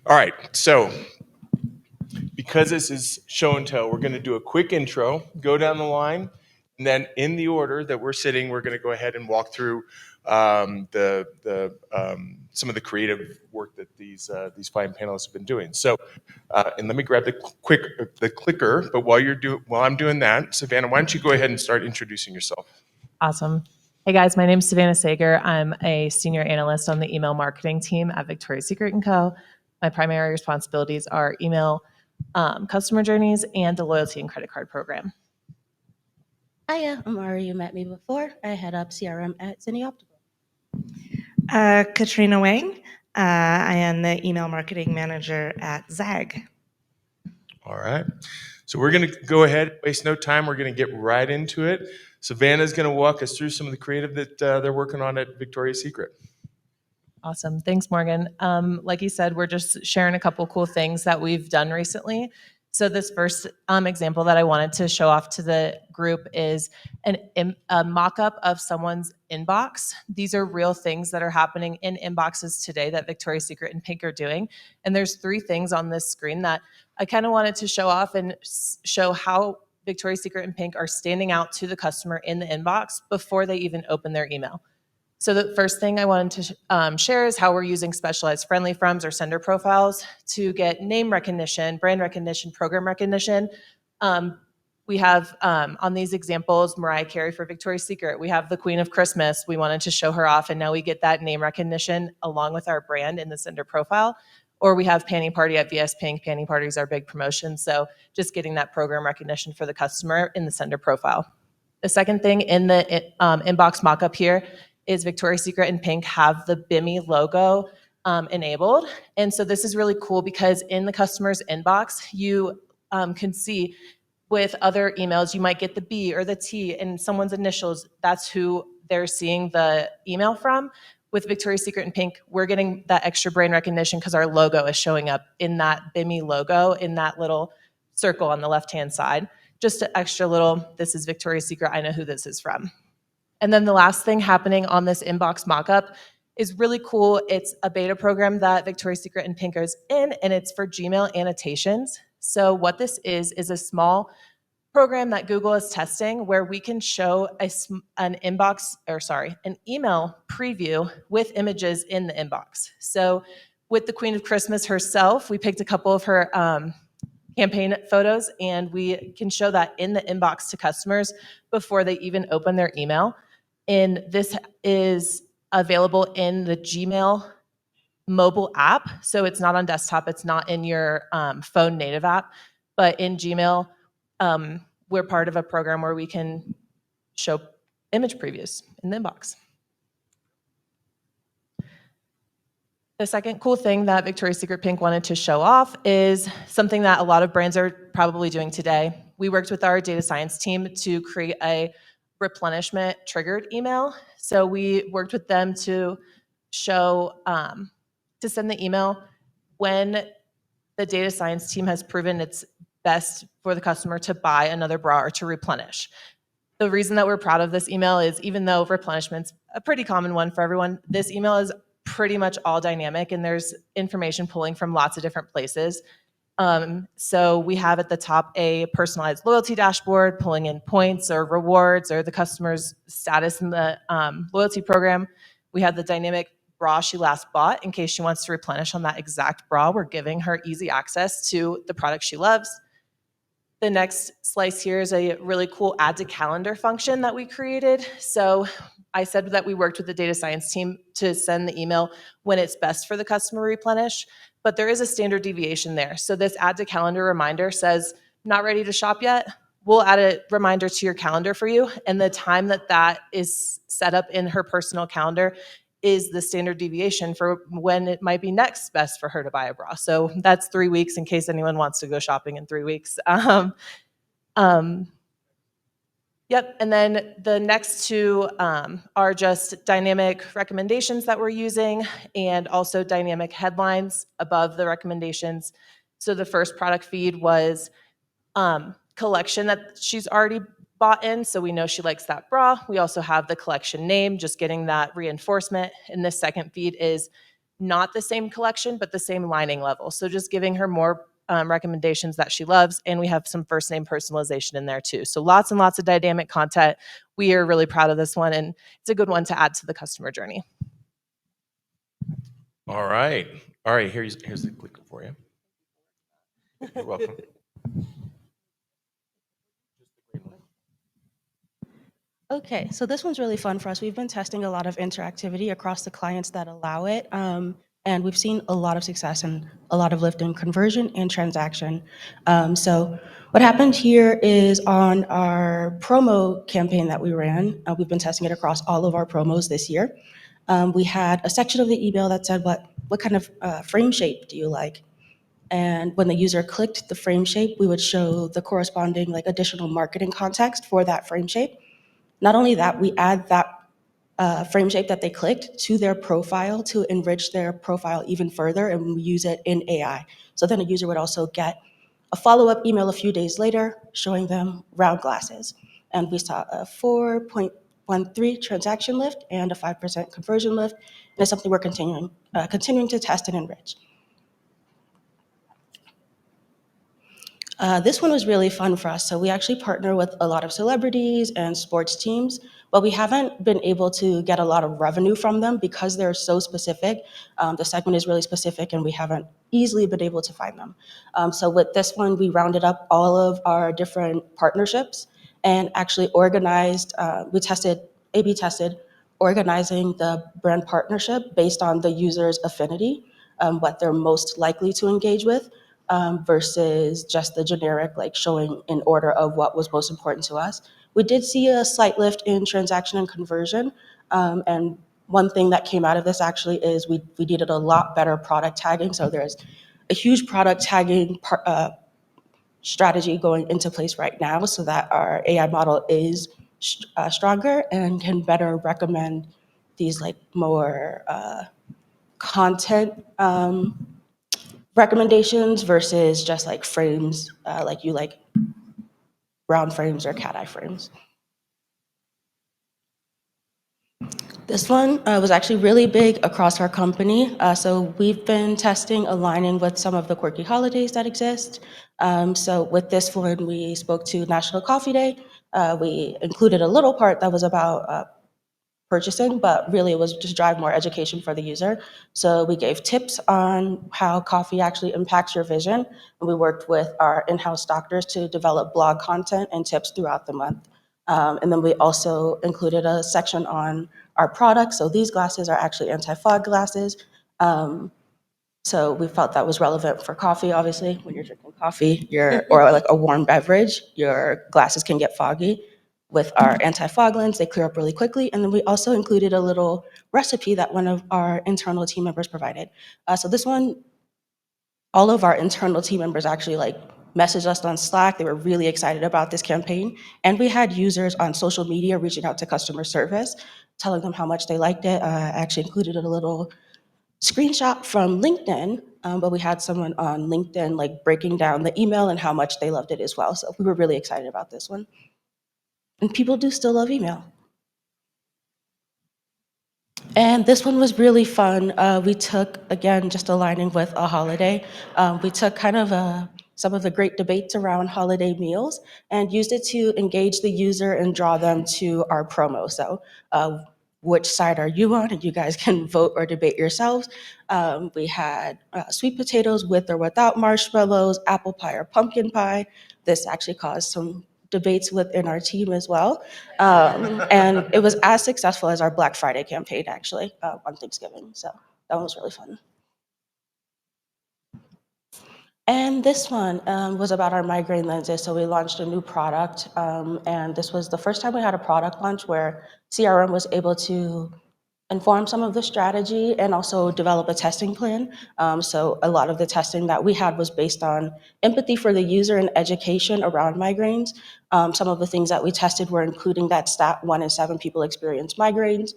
All right, so because this is show and tell, we're going to do a quick intro, go down the line, and then in the order that we're sitting, we're going to go ahead and walk through some of the creative work that these fine panelists have been doing. So, and let me grab the clicker. But while I'm doing that, Savannah, why don't you go ahead and start introducing yourself? Awesome. Hey guys, my name is Savannah Sager. I'm a senior analyst on the email marketing team at Victoria's Secret & Co. My primary responsibilities are email, customer journeys, and the loyalty and credit card program. Hiya, I'm Ari. You met me before. I head up CRM at Cine Optical. Katrina Wang. I am the email marketing manager at Zag. All right. So we're going to go ahead, waste no time. We're going to get right into it. Savannah's going to walk us through some of the creative that they're working on at Victoria's Secret. Awesome. Thanks, Morgan. Like you said, we're just sharing a couple cool things that we've done recently. So this first example that I wanted to show off to the group is a mock-up of someone's inbox. These are real things that are happening in inboxes today that Victoria's Secret and Pink are doing. And there's 3 things on this screen that I kind of wanted to show off and show how Victoria's Secret and Pink are standing out to the customer in the inbox before they even open their email. So the first thing I wanted to share is how we're using specialized friendly froms or sender profiles to get name recognition, brand recognition, program recognition. We have on these examples, Mariah Carey for Victoria's Secret. We have the Queen of Christmas. We wanted to show her off, and now we get that name recognition along with our brand in the sender profile. Or we have Panty Party at VS Pink. Panty Party is our big promotion. So just getting that program recognition for the customer in the sender profile. The second thing in the inbox mockup here is Victoria's Secret and Pink have the BIMI logo enabled. And so this is really cool because in the customer's inbox, you can see with other emails, you might get the B or the T and someone's initials. That's who they're seeing the email from. With Victoria's Secret and Pink, we're getting that extra brand recognition because our logo is showing up in that BIMI logo in that little circle on the left-hand side. Just an extra little, this is Victoria's Secret, I know who this is from. And then the last thing happening on this inbox mockup is really cool. It's a beta program that Victoria's Secret and Pink is in, and it's for Gmail annotations. So what this is a small program that Google is testing where we can show an email preview with images in the inbox. So with the Queen of Christmas herself, we picked a couple of her campaign photos, and we can show that in the inbox to customers before they even open their email. And this is available in the Gmail mobile app. So it's not on desktop. It's not in your phone native app. But in Gmail, we're part of a program where we can show image previews in the inbox. The second cool thing that Victoria's Secret Pink wanted to show off is something that a lot of brands are probably doing today. We worked with our data science team to create a replenishment triggered email. So we worked with them to show, to send the email when the data science team has proven it's best for the customer to buy another bra or to replenish. The reason that we're proud of this email is even though replenishment's a pretty common one for everyone, this email is pretty much all dynamic and there's information pulling from lots of different places. So we have at the top a personalized loyalty dashboard pulling in points or rewards or the customer's status in the loyalty program. We have the dynamic bra she last bought in case she wants to replenish on that exact bra. We're giving her easy access to the product she loves. The next slice here is a really cool add to calendar function that we created. So I said that we worked with the data science team to send the email when it's best for the customer replenish, but there is a standard deviation there. So this add to calendar reminder says, not ready to shop yet? We'll add a reminder to your calendar for you. And the time that that is set up in her personal calendar is the standard deviation for when it might be next best for her to buy a bra. So that's 3 weeks in case anyone wants to go shopping in 3 weeks. Yep, and then the next 2 are just dynamic recommendations that we're using and also dynamic headlines above the recommendations. So the first product feed was collection that she's already bought in, so we know she likes that bra. We also have the collection name, just getting that reinforcement. And this second feed is not the same collection, but the same lining level. So just giving her more recommendations that she loves. And we have some first name personalization in there too. So lots and lots of dynamic content. We are really proud of this one, and it's a good one to add to the customer journey. All right. All right, here's the clicker for you. You're welcome. Okay, so this one's really fun for us. We've been testing a lot of interactivity across the clients that allow it, and we've seen a lot of success and a lot of lift in conversion and transaction. So what happened here is on our promo campaign that we ran, we've been testing it across all of our promos this year. We had a section of the email that said, what kind of frame shape do you like? And when the user clicked the frame shape, we would show the corresponding like additional marketing context for that frame shape. Not only that, we add that frame shape that they clicked to their profile to enrich their profile even further, and we use it in AI. So then a user would also get a follow-up email a few days later showing them round glasses. And we saw a 4.13 transaction lift and a 5% conversion lift, and it's something we're continuing to test and enrich. This one was really fun for us. So we actually partner with a lot of celebrities and sports teams, but we haven't been able to get a lot of revenue from them because they're so specific. The segment is really specific, and we haven't easily been able to find them. So with this one, we rounded up all of our different partnerships and actually organized, we tested, A/B tested, organizing the brand partnership based on the user's affinity, what they're most likely to engage with, versus just the generic, like showing in order of what was most important to us. We did see a slight lift in transaction and conversion. And one thing that came out of this actually is we needed a lot better product tagging. So there's a huge product tagging strategy going into place right now so that our AI model is stronger and can better recommend these like more content recommendations versus just like frames, like you like round frames or cat eye frames. This one was actually really big across our company. So we've been testing aligning with some of the quirky holidays that exist. So with this one, we spoke to National Coffee Day. We included a little part that was about purchasing, but really it was just drive more education for the user. So we gave tips on how coffee actually impacts your vision. And we worked with our in-house doctors to develop blog content and tips throughout the month. And then we also included a section on our products. So these glasses are actually anti-fog glasses. So we felt that was relevant for coffee, obviously. When you're drinking coffee, or like a warm beverage, your glasses can get foggy. With our anti-fog lens, they clear up really quickly. And then we also included a little recipe that one of our internal team members provided. So this one, all of our internal team members actually like messaged us on Slack. They were really excited about this campaign. And we had users on social media reaching out to customer service, telling them how much they liked it. I actually included a little screenshot from LinkedIn, but we had someone on LinkedIn like breaking down the email and how much they loved it as well. So we were really excited about this one. And people do still love email. And this one was really fun. We took, again, just aligning with a holiday, we took kind of some of the great debates around holiday meals and used it to engage the user and draw them to our promo. So which side are you on? And you guys can vote or debate yourselves. We had sweet potatoes with or without marshmallows, apple pie or pumpkin pie. This actually caused some debates within our team as well. And it was as successful as our Black Friday campaign, actually, on Thanksgiving. So that one was really fun. And this one was about our migraine lenses. So we launched a new product, and this was the first time we had a product launch where CRM was able to inform some of the strategy and also develop a testing plan. So a lot of the testing that we had was based on empathy for the user and education around migraines. Some of the things that we tested were including that stat 1 in 7 people experience migraines.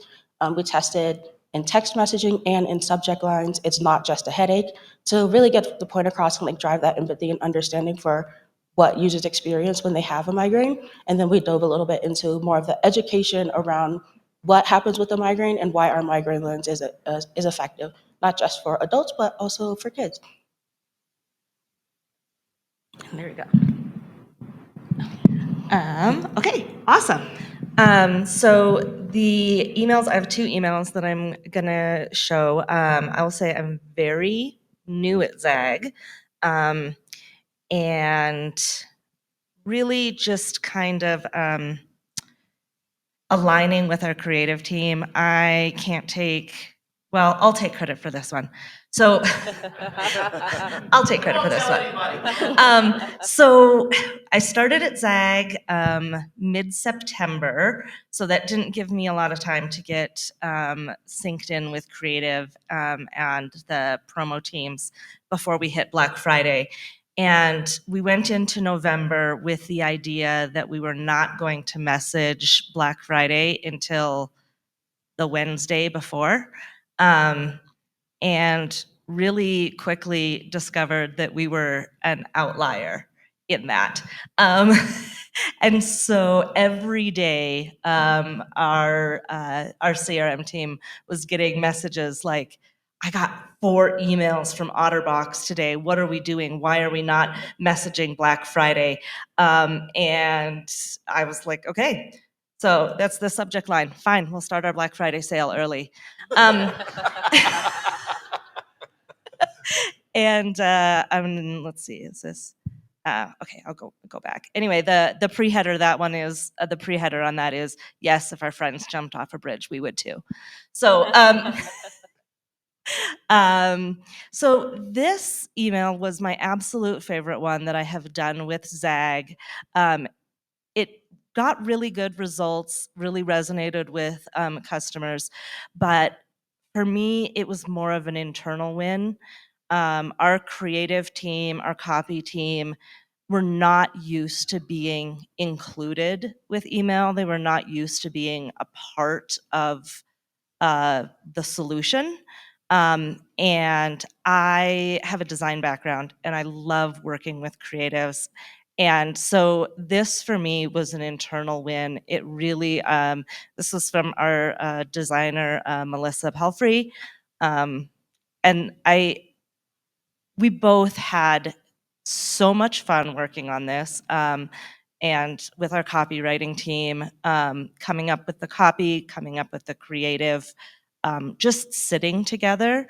We tested in text messaging and in subject lines, it's not just a headache. To really get the point across and like drive that empathy and understanding for what users experience when they have a migraine. And then we dove a little bit into more of the education around what happens with the migraine and why our migraine lens is effective. not just for adults, but also for kids. And there we go. Okay, awesome. So the emails, I have 2 emails that I'm gonna show. I will say I'm very new at Zag, and really just kind of aligning with our creative team. I can't take, well, I'll take credit for this one. So I'll take credit for this one. So I started at Zag mid-September, so that didn't give me a lot of time to get synced in with creative and the promo teams before we hit Black Friday. And we went into November with the idea that we were not going to message Black Friday until the Wednesday before. And really quickly discovered that we were an outlier in that. And so every day, our CRM team was getting messages like, I got 4 emails from OtterBox today. What are we doing? Why are we not messaging Black Friday? And I was like, okay, so that's the subject line. Fine, we'll start our Black Friday sale early. And let's see, is this? Okay, I'll go back. Anyway, the pre-header, that one is the pre-header on that is yes. If our friends jumped off a bridge, we would too. So, so this email was my absolute favorite one that I have done with Zag. It got really good results, really resonated with customers, but for me, it was more of an internal win. Our creative team, our copy team, were not used to being included with email. They were not used to being a part of the solution. And I have a design background and I love working with creatives. And so this for me was an internal win. It really, this was from our designer, Melissa Pelfrey. And we both had so much fun working on this, and with our copywriting team, coming up with the copy, coming up with the creative, just sitting together.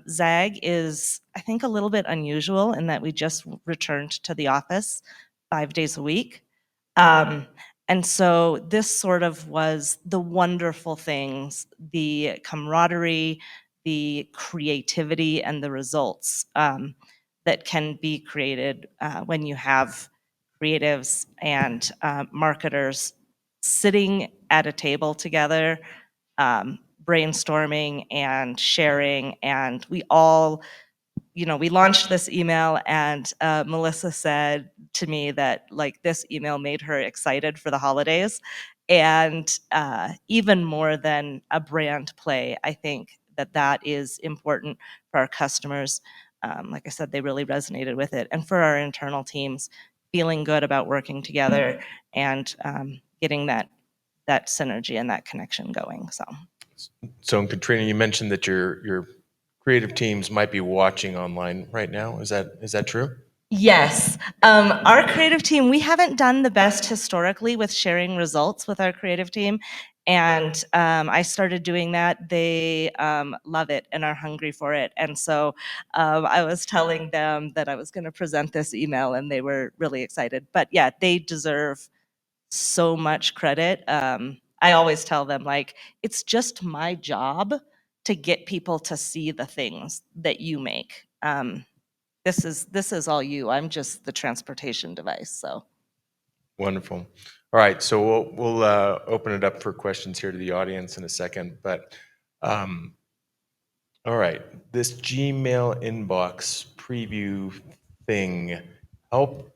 Zag is, I think, a little bit unusual in that we just returned to the office 5 days a week. And so this sort of was the wonderful things, the camaraderie, the creativity, and the results that can be created when you have creatives and marketers sitting at a table together, brainstorming and sharing. And we all, we launched this email, and Melissa said to me that like this email made her excited for the holidays. And even more than a brand play, I think that is important for our customers. Like I said, they really resonated with it. And for our internal teams, feeling good about working together and getting that synergy and that connection going. So, Katrina, you mentioned that your creative teams might be watching online right now. Is that true? Yes. Our creative team, we haven't done the best historically with sharing results with our creative team. And I started doing that. They love it and are hungry for it. And so I was telling them that I was going to present this email, and they were really excited. But yeah, they deserve so much credit. I always tell them, like, it's just my job to get people to see the things that you make. This is all you. I'm just the transportation device. So Wonderful. All right, so we'll open it up for questions here to the audience in a second. But all right, this Gmail inbox preview thing, help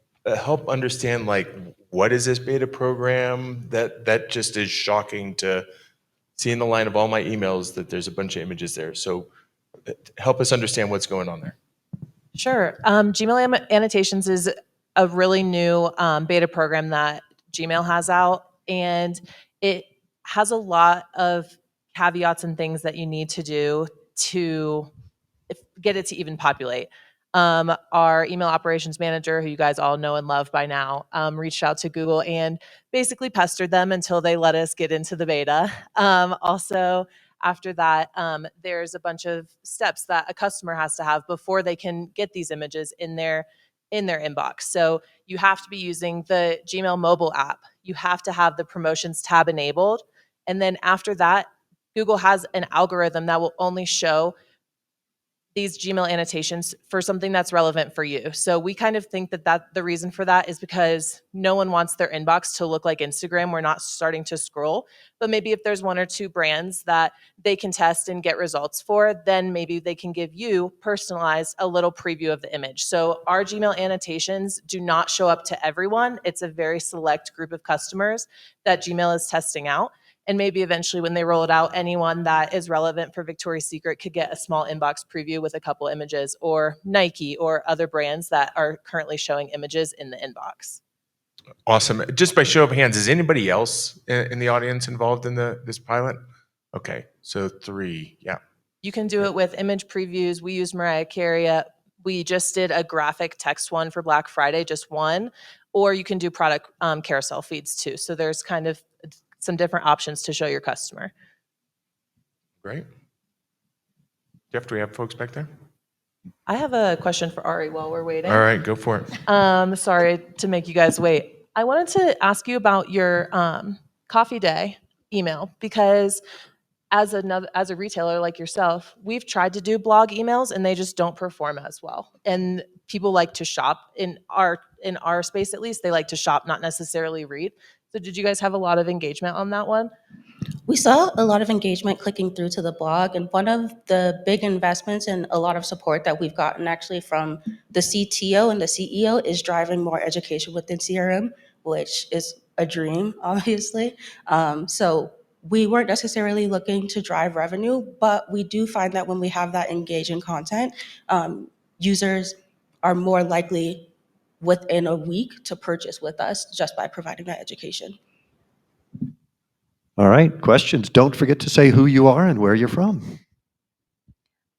understand, like, what is this beta program? That just is shocking to see in the line of all my emails that there's a bunch of images there. So help us understand what's going on there. Sure. Gmail Annotations is a really new beta program that Gmail has out, and it has a lot of caveats and things that you need to do to get it to even populate. Our email operations manager, who you guys all know and love by now, reached out to Google and basically pestered them until they let us get into the beta. Also, after that, there's a bunch of steps that a customer has to have before they can get these images in their inbox. So you have to be using the Gmail mobile app. You have to have the promotions tab enabled. And then after that, Google has an algorithm that will only show these Gmail annotations for something that's relevant for you. So we kind of think that the reason for that is because no one wants their inbox to look like Instagram. We're not starting to scroll, but maybe if there's one or two brands that they can test and get results for, then maybe they can give you personalized a little preview of the image. So our Gmail annotations do not show up to everyone. It's a very select group of customers that Gmail is testing out. And maybe eventually when they roll it out, anyone that is relevant for Victoria's Secret could get a small inbox preview with a couple images, or Nike or other brands that are currently showing images in the inbox. Awesome. Just by show of hands, is anybody else in the audience involved in this pilot? Okay, so 3, yeah. You can do it with image previews. We use Mariah Carey. We just did a graphic text one for Black Friday, just one. Or you can do product carousel feeds too. So there's kind of some different options to show your customer. Great. Jeff, do we have folks back there? I have a question for Ari while we're waiting. All right, go for it. Sorry to make you guys wait. I wanted to ask you about your coffee day email, because as a retailer like yourself, we've tried to do blog emails and they just don't perform as well. And people like to shop in our space, at least. They like to shop, not necessarily read. So did you guys have a lot of engagement on that one? We saw a lot of engagement clicking through to the blog, and one of the big investments and a lot of support that we've gotten actually from the CTO and the CEO is driving more education within CRM, which is a dream, obviously. So we weren't necessarily looking to drive revenue, but we do find that when we have that engaging content, users are more likely within a week to purchase with us just by providing that education. All right, questions. Don't forget to say who you are and where you're from.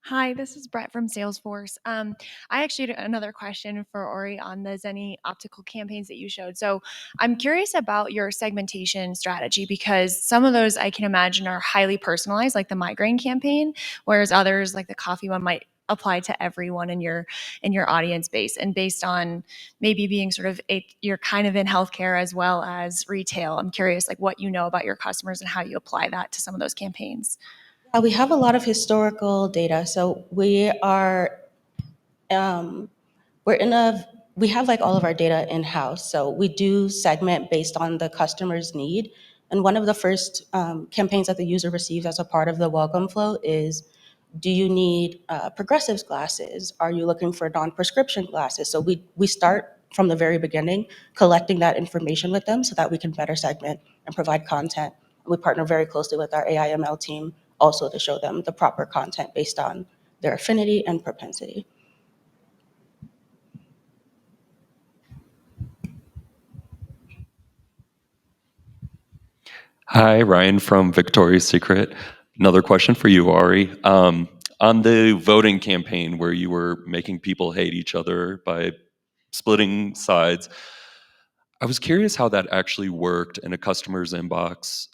Hi, this is Brett from Salesforce. I actually had another question for Ori on the Zenny optical campaigns that you showed. So I'm curious about your segmentation strategy, because some of those I can imagine are highly personalized, like the migraine campaign, whereas others, like the coffee one, might apply to everyone in your audience base, and based on maybe being sort of you're kind of in healthcare as well as retail. I'm curious, like, what you know about your customers and how you apply that to some of those campaigns. We have a lot of historical data. So we are, we have like all of our data in-house. So we do segment based on the customer's need. And one of the first campaigns that the user receives as a part of the welcome flow is, do you need progressives glasses? Are you looking for non-prescription glasses? So we start from the very beginning, collecting that information with them so that we can better segment and provide content. We partner very closely with our AI ML team also to show them the proper content based on their affinity and propensity. Hi, Ryan from Victoria's Secret. Another question for you, Ari. On the voting campaign where you were making people hate each other by splitting sides, I was curious how that actually worked in a customer's inbox.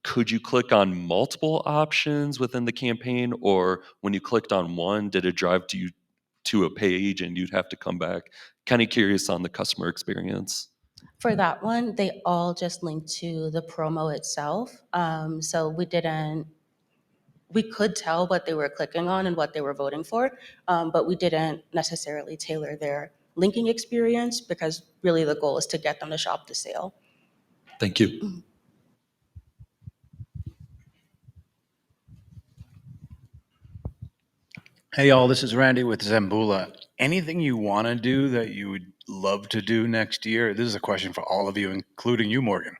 Could you click on multiple options within the campaign, or when you clicked on one, did it drive you to a page and you'd have to come back? Kind of curious on the customer experience. For that one, they all just linked to the promo itself. So we could tell what they were clicking on and what they were voting for, but we didn't necessarily tailor their linking experience, because really the goal is to get them to shop the sale. Thank you. Hey y'all, this is Randy with Zambula. Anything you want to do that you would love to do next year? This is a question for all of you, including you, Morgan.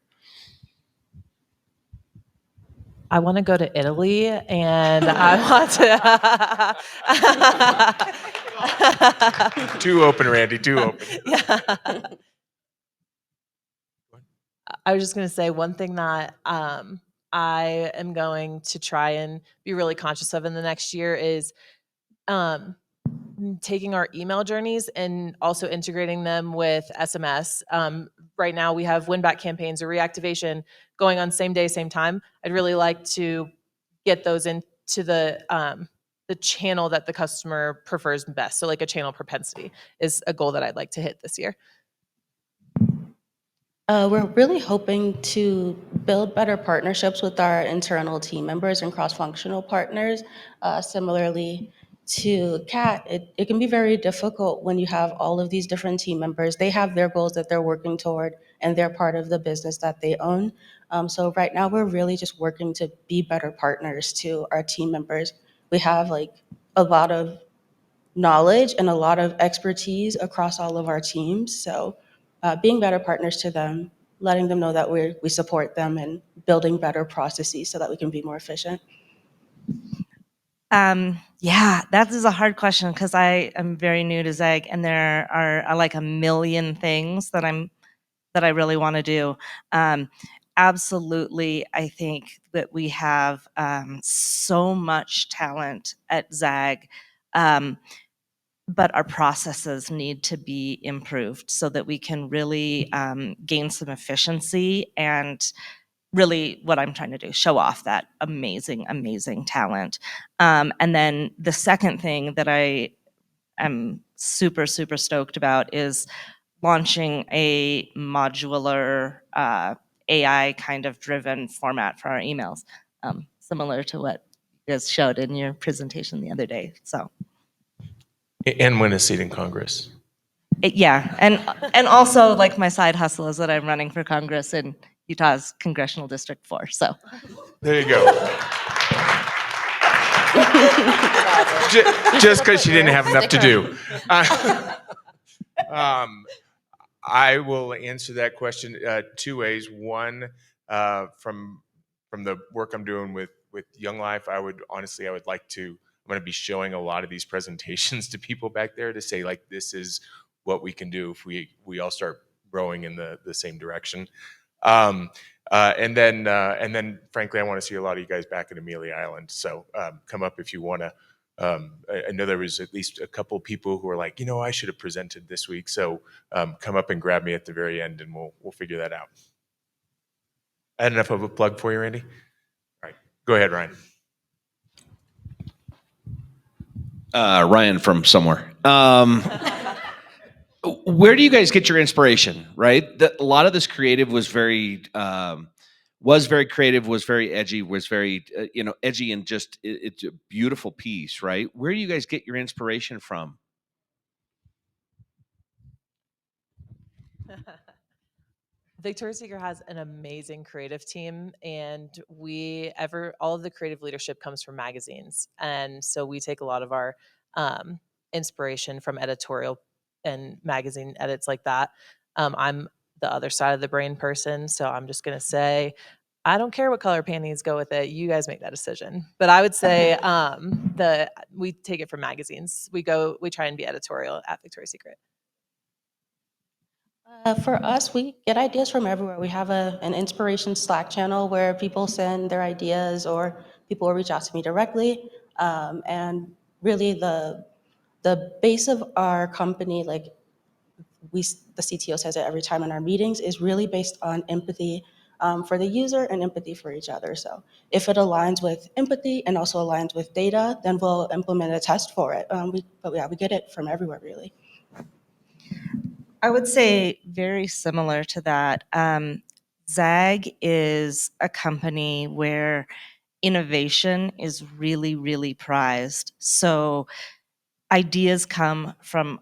I want to go to Italy, and I want to. Too open, Randy, too open. Yeah. I was just going to say one thing that I am going to try and be really conscious of in the next year is taking our email journeys and also integrating them with SMS. Right now we have win-back campaigns or reactivation going on same day, same time. I'd really like to get those into the channel that the customer prefers best. So like a channel propensity is a goal that I'd like to hit this year. We're really hoping to build better partnerships with our internal team members and cross-functional partners. Similarly to Kat, it can be very difficult when you have all of these different team members. They have their goals that they're working toward, and they're part of the business that they own. So right now, we're really just working to be better partners to our team members. We have like a lot of knowledge and a lot of expertise across all of our teams. So being better partners to them, letting them know that we support them, and building better processes so that we can be more efficient. Yeah, that is a hard question because I am very new to Zeg, and there are like a million things that I really want to do. Absolutely, I think that we have so much talent at Zag, but our processes need to be improved so that we can really gain some efficiency and really what I'm trying to do, show off that amazing, amazing talent. And then the second thing that I am super, super stoked about is launching a modular AI kind of driven format for our emails, similar to what you guys showed in your presentation the other day. So, And win a seat in Congress. yeah, and also like my side hustle is that I'm running for Congress in Utah's Congressional District 4. So There you go. Just because she didn't have enough to do. I will answer that question two ways. One, from the work I'm doing with Young Life, I would like to. I'm going to be showing a lot of these presentations to people back there to say like, this is what we can do if we all start rowing in the same direction. And then, frankly, I want to see a lot of you guys back at Amelia Island. So come up if you want to. I know there was at least a couple people who were like, I should have presented this week. So come up and grab me at the very end, and we'll figure that out. I had enough of a plug for you, Randy? All right, go ahead, Ryan. Ryan from somewhere. Where do you guys get your inspiration? Right, a lot of this creative was very creative, was very edgy, was very edgy, and just it's a beautiful piece. Right, where do you guys get your inspiration from? Victoria's Secret has an amazing creative team, and all of the creative leadership comes from magazines, and so we take a lot of our inspiration from editorial and magazine edits like that. I'm the other side of the brain person, so I'm just gonna say, I don't care what color panties go with it. You guys make that decision. But I would say we take it from magazines. We try and be editorial at Victoria's Secret. For us, we get ideas from everywhere. We have an inspiration Slack channel where people send their ideas, or people will reach out to me directly. And really the base of our company, like the CTO says it every time in our meetings, is really based on empathy for the user and empathy for each other. So if it aligns with empathy and also aligns with data, then we'll implement a test for it. But we get it from everywhere, really. I would say very similar to that. Zag is a company where innovation is really, really prized. So ideas come from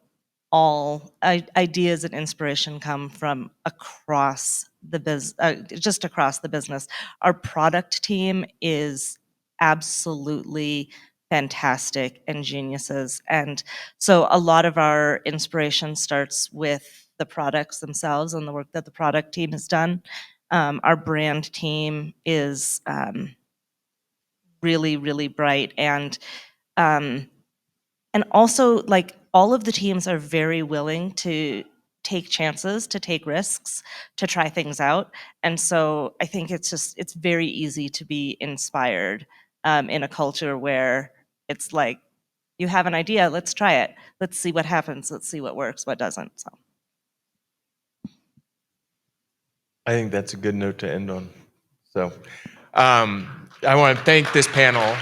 ideas and inspiration come from across the just across the business. Our product team is absolutely fantastic and geniuses, and so a lot of our inspiration starts with the products themselves and the work that the product team has done. Our brand team is really, really bright, and also, like, all of the teams are very willing to take chances, to take risks, to try things out. And so I think it's very easy to be inspired in a culture where it's like, You have an idea, let's try it. Let's see what happens. Let's see what works, what doesn't. So. I think that's a good note to end on. So I want to thank this panel.